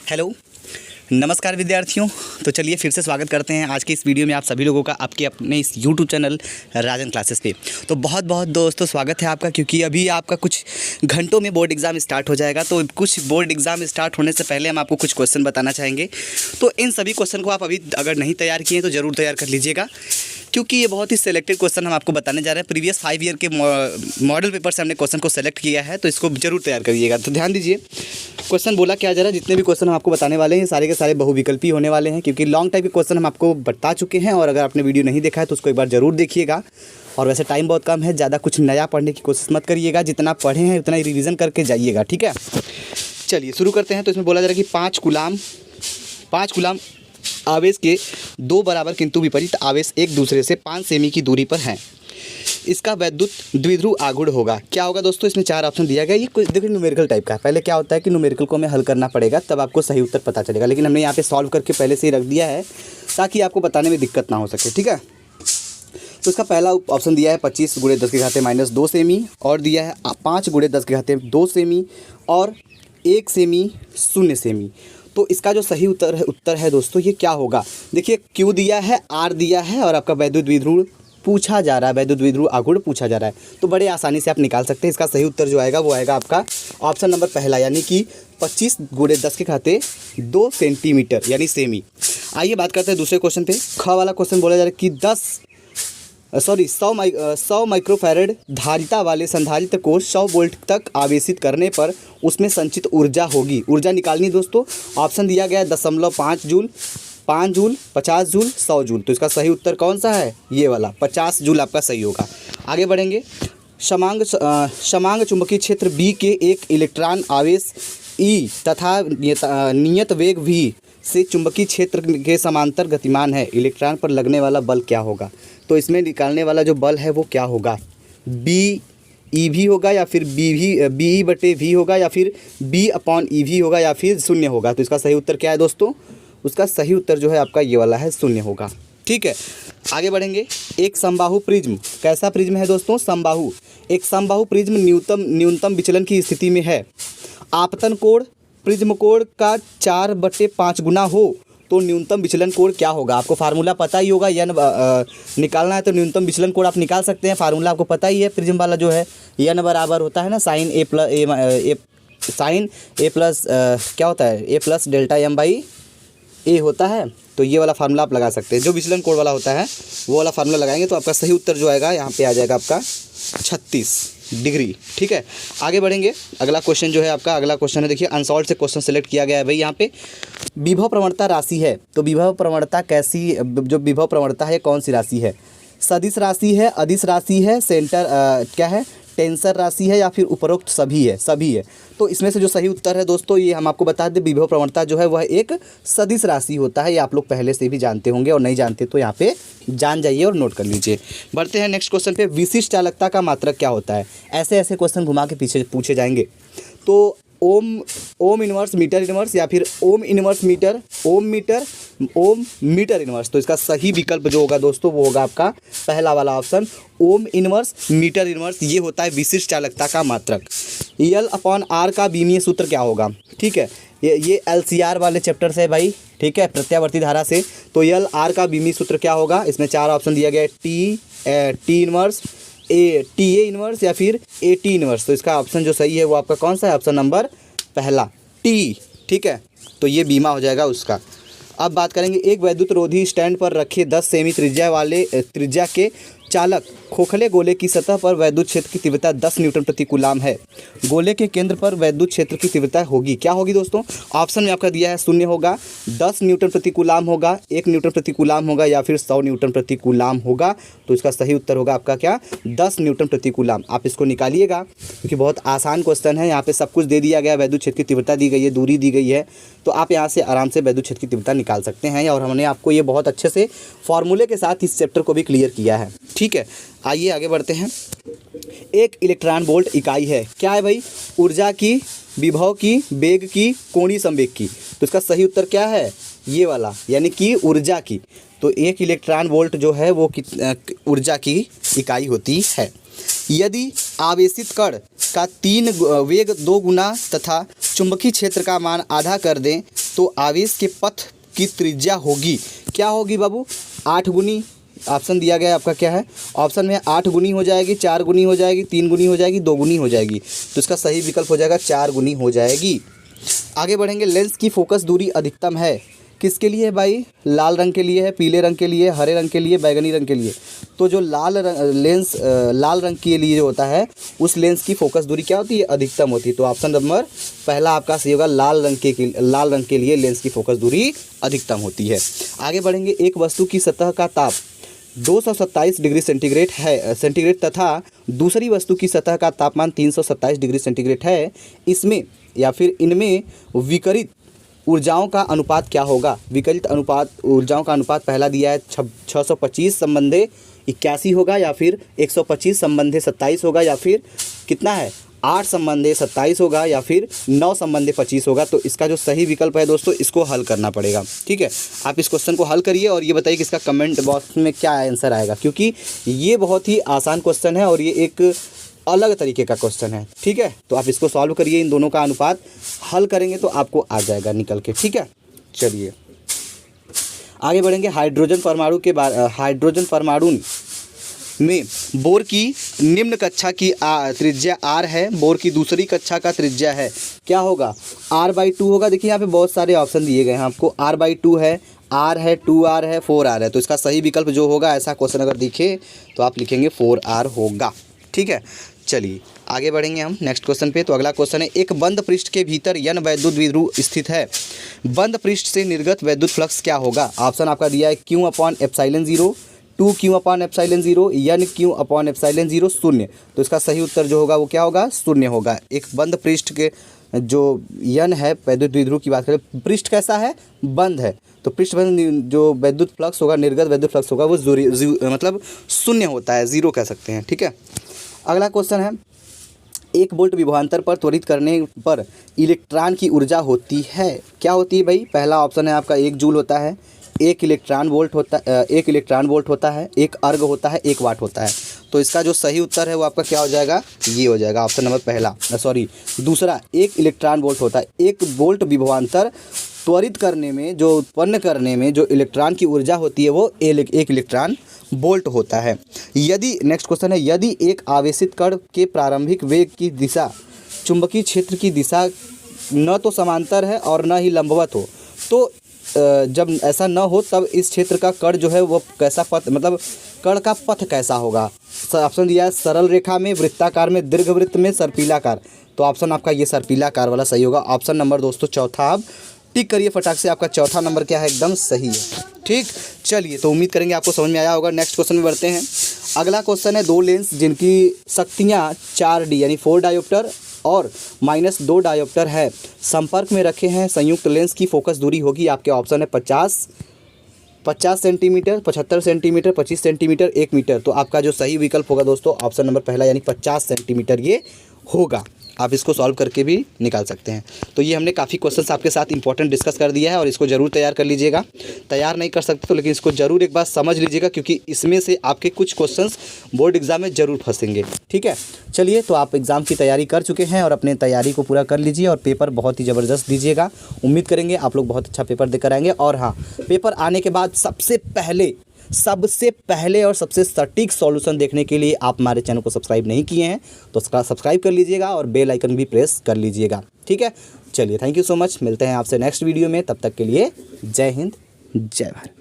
Hello, नमस्कार विद्यार्थियों। तो चलिए फिर से स्वागत करते हैं आज की इस वीडियो में आप सभी लोगों का आपके अपने इस यूट्यूब चैनल राजन क्लासेस पे। तो बहुत बहुत दोस्तों स्वागत है आपका, क्योंकि अभी आपका कुछ घंटों में बोर्ड एग्ज़ाम स्टार्ट हो जाएगा। तो कुछ बोर्ड एग्ज़ाम स्टार्ट होने से पहले हम आपको कुछ क्वेश्चन बताना चाहेंगे। तो इन सभी क्वेश्चन को आप अभी अगर नहीं तैयार किए तो ज़रूर तैयार कर लीजिएगा, क्योंकि ये बहुत ही सिलेक्टेड क्वेश्चन हम आपको बताने जा रहे हैं। प्रीवियस 5 ईयर के मॉडल पेपर से हमने क्वेश्चन को सेलेक्ट किया है, तो इसको जरूर तैयार करिएगा। तो ध्यान दीजिए, क्वेश्चन बोला क्या जा रहा है। जितने भी क्वेश्चन हम आपको बताने वाले हैं सारे के सारे बहुविकल्पी होने वाले हैं, क्योंकि लॉन्ग टाइप के क्वेश्चन हम आपको बता चुके हैं। और अगर आपने वीडियो नहीं देखा है तो उसको एक बार ज़रूर देखिएगा। और वैसे टाइम बहुत कम है, ज़्यादा कुछ नया पढ़ने की कोशिश मत करिएगा। जितना पढ़े हैं उतना ही रिवीजन करके जाइएगा, ठीक है। चलिए शुरू करते हैं। तो इसमें बोला जा रहा है कि 5 कूलाम आवेश के 2 बराबर किंतु विपरीत आवेश एक दूसरे से 5 सेमी की दूरी पर हैं। इसका वैद्युत द्विध्रुव आघूर्ण होगा। क्या होगा दोस्तों, इसमें 4 ऑप्शन दिया गया। ये कुछ देखिए न्यूमेरिकल टाइप का है। पहले क्या होता है कि न्यूमेरिकल को हमें हल करना पड़ेगा, तब आपको सही उत्तर पता चलेगा। लेकिन हमने यहाँ पे सॉल्व करके पहले से ही रख दिया है ताकि आपको बताने में दिक्कत ना हो सके, ठीक है। तो इसका पहला ऑप्शन दिया है 25 × 10⁻² सेमी, और दिया है 5 × 10⁻² सेमी, और 1 सेमी 0 सेमी। तो इसका जो सही उत्तर है दोस्तों, ये क्या होगा। देखिए क्यू दिया है, आर दिया है, और आपका वैद्युत द्विध्रुव पूछा जा रहा है, वैद्युत द्विध्रुव आघूर्ण पूछा जा रहा है। तो बड़े आसानी से आप निकाल सकते हैं। इसका सही उत्तर जो आएगा वो आएगा आपका ऑप्शन नंबर पहला, यानी कि 25 × 10⁻² सेंटीमीटर यानी सेमी। आइए बात करते हैं दूसरे क्वेश्चन पे। ख वाला क्वेश्चन बोला जा रहा है कि 100 माइक्रोफैरड धारिता वाले संधारित्र को 100 वोल्ट तक आवेशित करने पर उसमें संचित ऊर्जा होगी। ऊर्जा निकालनी दोस्तों। ऑप्शन दिया गया है 0.5 जूल, 5 जूल, 50 जूल, 100 जूल। तो इसका सही उत्तर कौन सा है, ये वाला 50 जूल आपका सही होगा। आगे बढ़ेंगे। समांग चुंबकीय क्षेत्र B के एक इलेक्ट्रॉन आवेश E तथा नियत वेग V से चुंबकीय क्षेत्र के समांतर गतिमान है। इलेक्ट्रॉन पर लगने वाला बल क्या होगा। तो इसमें निकालने वाला जो बल है वो क्या होगा, BeV होगा, या फिर BE/V होगा, या फिर B/EV होगा, या फिर 0 होगा। तो इसका सही उत्तर क्या है दोस्तों, उसका सही उत्तर जो है आपका ये वाला है, 0 होगा, ठीक है। आगे बढ़ेंगे। एक समबाहु प्रिज्म, कैसा प्रिज्म है दोस्तों, समबाहु। एक समबाहु प्रिज्म न्यूनतम विचलन की स्थिति में है। आपतन कोण प्रिज्म कोण का 4/5 गुना हो तो न्यूनतम विचलन कोण क्या होगा। आपको फार्मूला पता ही होगा, यन निकालना है तो न्यूनतम विचलन कोण आप निकाल सकते हैं। फार्मूला आपको पता ही है, प्रिज्म वाला जो है यन बराबर होता है ना साइन ए प्लस क्या होता है, A+ डेल्टा M/A होता है। तो ये वाला फार्मूला आप लगा सकते हैं। जो विचलन कोण वाला होता है वो वाला फार्मूला लगाएंगे तो आपका सही उत्तर जो आएगा यहाँ पे आ जाएगा आपका 36 डिग्री, ठीक है। आगे बढ़ेंगे। अगला क्वेश्चन जो है आपका, अगला क्वेश्चन है, देखिए अनसॉल्व से क्वेश्चन सेलेक्ट किया गया है भाई। यहाँ पे विभव प्रवणता राशि है। तो विभव प्रवणता कैसी, जो विभव प्रवणता है कौन सी राशि है, सदिश राशि है, अदिश राशि है, सेंटर क्या है, टेंसर राशि है, या फिर उपरोक्त सभी है। तो इसमें से जो सही उत्तर है दोस्तों, ये हम आपको बता दें, विभव प्रवणता जो है वह एक सदिश राशि होता है। ये आप लोग पहले से भी जानते होंगे, और नहीं जानते तो यहाँ पे जान जाइए और नोट कर लीजिए। बढ़ते हैं नेक्स्ट क्वेश्चन पे। विशिष्ट चालकता का मात्रक क्या होता है। ऐसे क्वेश्चन घुमा के पीछे पूछे जाएंगे। तो ओम इनवर्स मीटर इनवर्स, या फिर ओम इनवर्स मीटर, ओम मीटर इनवर्स। तो इसका सही विकल्प जो होगा दोस्तों वो होगा आपका पहला वाला option, ohm inverse metre inverse. ये होता है विशिष्ट चालकता का मात्रक। L/R का बीमीय सूत्र क्या होगा, ठीक है। ये LCR वाले चैप्टर से है भाई, ठीक है, प्रत्यावर्ती धारा से। तो L/R का बीमीय सूत्र क्या होगा। इसमें 4 ऑप्शन दिया गया है, T इनवर्स, TA इनवर्स, या फिर AT इनवर्स। तो इसका ऑप्शन जो सही है वो आपका कौन सा है, ऑप्शन नंबर पहला T, ठीक है। तो ये बीमा हो जाएगा उसका। अब बात करेंगे। एक वैद्युत रोधी स्टैंड पर रखे 10 सेमी त्रिज्या के चालक खोखले गोले की सतह पर वैद्युत क्षेत्र की तीव्रता 10 न्यूटन प्रति कूलाम है। गोले के केंद्र पर वैद्युत क्षेत्र की तीव्रता होगी, क्या होगी दोस्तों। ऑप्शन में आपका दिया है 0 होगा, 10 न्यूटन प्रति कूलाम होगा, 1 न्यूटन प्रति कूलाम होगा, या फिर 100 न्यूटन प्रति कूलाम होगा। तो इसका सही उत्तर होगा आपका क्या, 10 न्यूटन प्रति कूलाम। आप इसको निकालिएगा, क्योंकि बहुत आसान क्वेश्चन है। यहाँ पे सब कुछ दे दिया गया, वैद्युत क्षेत्र की तीव्रता दी गई है, दूरी दी गई है। तो आप यहाँ से आराम से वैद्युत क्षेत्र की तीव्रता निकाल सकते हैं। और हमने आपको ये बहुत अच्छे से फॉर्मूले के साथ इस चैप्टर को भी क्लियर किया है, ठीक है। आइए आगे बढ़ते हैं। एक इलेक्ट्रॉन वोल्ट इकाई है, क्या है भाई, ऊर्जा की, विभव की, वेग की, कोणीय संवेग की। तो इसका सही उत्तर क्या है, ये वाला, यानी कि ऊर्जा की। तो एक इलेक्ट्रॉन वोल्ट जो है वो ऊर्जा की इकाई होती है। यदि आवेशित कण का 3 वेग 2 गुना तथा चुंबकीय क्षेत्र का मान आधा कर दें तो आवेश के पथ की त्रिज्या होगी, क्या होगी बाबू, 8 गुनी। ऑप्शन दिया गया है आपका क्या है, ऑप्शन में 8 गुनी हो जाएगी, 4 गुनी हो जाएगी, 3 गुनी हो जाएगी, 2 गुनी हो जाएगी। तो इसका सही विकल्प हो जाएगा 4 गुनी हो जाएगी। आगे बढ़ेंगे, लेंस की फोकस दूरी अधिकतम है, किसके लिए है भाई, लाल रंग के लिए है, पीले रंग के लिए, हरे रंग के लिए, बैगनी रंग के लिए। तो जो लाल रंग के लिए जो होता है उस लेंस की फोकस दूरी क्या होती है, अधिकतम होती है। तो ऑप्शन नंबर पहला आपका सही होगा, लाल रंग के लिए लेंस की फोकस दूरी अधिकतम होती है। आगे बढ़ेंगे, एक वस्तु की सतह का ताप 227 डिग्री सेंटीग्रेड तथा दूसरी वस्तु की सतह का तापमान 327 डिग्री सेंटीग्रेड है, इसमें या फिर इनमें विकिरित ऊर्जाओं का अनुपात क्या होगा। विकिरित ऊर्जाओं का अनुपात पहला दिया है 625 संबंधे 81 होगा, या फिर 125 संबंधे 27 होगा, या फिर कितना है 8 संबंधे 27 होगा, या फिर 9 संबंधे 25 होगा। तो इसका जो सही विकल्प है दोस्तों, इसको हल करना पड़ेगा। ठीक है, आप इस क्वेश्चन को हल करिए और ये बताइए कि इसका कमेंट बॉक्स में क्या आंसर आएगा, क्योंकि ये बहुत ही आसान क्वेश्चन है और ये एक अलग तरीके का क्वेश्चन है। ठीक है, तो आप इसको सॉल्व करिए, इन दोनों का अनुपात हल करेंगे तो आपको आ जाएगा निकल के। ठीक है, चलिए आगे बढ़ेंगे। हाइड्रोजन परमाणु में बोर की निम्न कक्षा की त्रिज्या r है, बोर की दूसरी कक्षा का त्रिज्या है, क्या होगा, r/2 होगा। देखिए यहाँ पे बहुत सारे ऑप्शन दिए गए हैं आपको, r/2 है, r है, 2r है, 4r है। तो इसका सही विकल्प जो होगा, ऐसा क्वेश्चन अगर दिखे तो आप लिखेंगे 4r होगा। ठीक है, चलिए आगे बढ़ेंगे हम नेक्स्ट क्वेश्चन पे। तो अगला क्वेश्चन है, एक बंद पृष्ठ के भीतर n वैद्युत द्विध्रुव स्थित है, बंद पृष्ठ से निर्गत वैद्युत फ्लक्स क्या होगा। ऑप्शन आपका दिया है Q/ε0, 2Q/ε0, NQ/ε0, शून्य। तो इसका सही उत्तर जो होगा वो क्या होगा, शून्य होगा। एक बंद पृष्ठ के जो n है वैद्युत द्विध्रुव की बात करें, पृष्ठ कैसा है, बंद है, तो पृष्ठ बंद जो वैद्युत फ्लक्स होगा, निर्गत वैद्युत फ्लक्स होगा वो मतलब शून्य होता है, जीरो कह सकते हैं। ठीक है, अगला क्वेश्चन है, 1 वोल्ट विभवांतर पर त्वरित करने पर इलेक्ट्रॉन की ऊर्जा होती है, क्या होती है भाई। पहला ऑप्शन है आपका 1 जूल होता है, 1 इलेक्ट्रॉन वोल्ट होता है, 1 अर्ग होता है, 1 वाट होता है। तो इसका जो सही उत्तर है वो आपका क्या हो जाएगा, ये हो जाएगा ऑप्शन नंबर दूसरा 1 इलेक्ट्रॉन वोल्ट होता है। 1 वोल्ट विभवांतर त्वरित करने में जो उत्पन्न करने में जो इलेक्ट्रॉन की ऊर्जा होती है वो 1 इलेक्ट्रॉन वोल्ट होता है। यदि नेक्स्ट क्वेश्चन है, यदि एक आवेशित कण के प्रारंभिक वेग की दिशा चुंबकीय क्षेत्र की दिशा न तो समांतर है और न ही लंबवत हो, तो जब ऐसा न हो तब इस क्षेत्र का कण जो है वो कैसा पथ, मतलब कण का पथ कैसा होगा। ऑप्शन दिया है सरल रेखा में, वृत्ताकार में, दीर्घवृत्त में, सर्पिलाकार। तो ऑप्शन आपका ये सर्पिलाकार वाला सही होगा। ऑप्शन नंबर दोस्तों चौथा आप टिक करिए फटाक से, आपका चौथा नंबर क्या है, एकदम सही है। ठीक, चलिए तो उम्मीद करेंगे आपको समझ में आया होगा। नेक्स्ट क्वेश्चन में बढ़ते हैं। अगला क्वेश्चन है, 2 लेंस जिनकी शक्तियाँ 4D यानी 4 डायोप्टर और -2 डायोप्टर है, संपर्क में रखे हैं, संयुक्त लेंस की फोकस दूरी होगी। आपके ऑप्शन है 50 सेंटीमीटर, 75 सेंटीमीटर, 25 सेंटीमीटर, 1 मीटर। तो आपका जो सही विकल्प होगा दोस्तों, ऑप्शन नंबर पहला यानी 50 सेंटीमीटर ये होगा। आप इसको सॉल्व करके भी निकाल सकते हैं। तो ये हमने काफ़ी क्वेश्चंस आपके साथ इंपॉर्टेंट डिस्कस कर दिया है और इसको ज़रूर तैयार कर लीजिएगा। तैयार नहीं कर सकते तो लेकिन इसको ज़रूर एक बार समझ लीजिएगा, क्योंकि इसमें से आपके कुछ क्वेश्चंस बोर्ड एग्जाम में ज़रूर फंसेंगे। ठीक है, चलिए तो आप एग्ज़ाम की तैयारी कर चुके हैं और अपने तैयारी को पूरा कर लीजिए और पेपर बहुत ही ज़बरदस्त दीजिएगा। उम्मीद करेंगे आप लोग बहुत अच्छा पेपर देकर आएंगे। और हाँ, पेपर आने के बाद सबसे पहले और सबसे सटीक सॉल्यूशन देखने के लिए आप हमारे चैनल को सब्सक्राइब नहीं किए हैं तो सब्सक्राइब कर लीजिएगा और बेल आइकन भी प्रेस कर लीजिएगा। ठीक है, चलिए थैंक यू सो मच, मिलते हैं आपसे नेक्स्ट वीडियो में। तब तक के लिए जय हिंद, जय भारत।